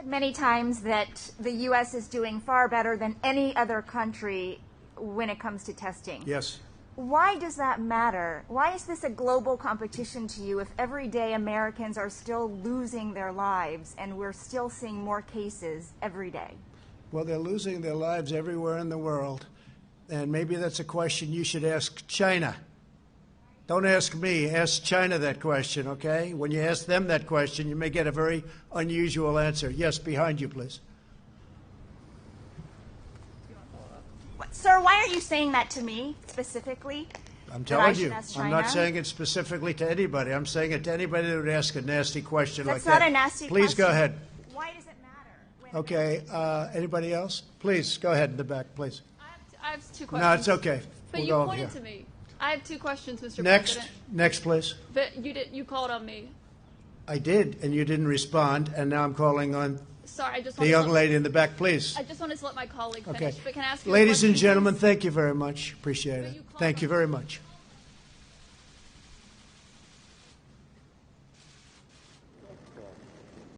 said many times that the U.S. is doing far better than any other country when it comes to testing. Yes. Why does that matter? Why is this a global competition to you if every day Americans are still losing their lives and we're still seeing more cases every day? Well, they're losing their lives everywhere in the world, and maybe that's a question you should ask China. Don't ask me. Ask China that question, okay? When you ask them that question, you may get a very unusual answer. Yes, behind you, please. Sir, why aren't you saying that to me specifically? I'm telling you. I'm not saying it specifically to anybody. I'm saying it to anybody that would ask a nasty question like that. That's not a nasty question. Please go ahead. Why does it matter? Okay. Anybody else? Please, go ahead in the back, please. I have two questions. No, it's okay. But We'll you go pointed here. to me. I have two questions, Mr. Next. President. Next, please. But you called on me. I did, and you didn't respond, and now I'm calling on Sorry, I just the wanted young to, lady in the back, please. I just wanted to let my colleague finish. Okay. But can I ask you a Ladies and question, gentlemen, please? thank you very much. Appreciate But it. you called Thank you on very me. much.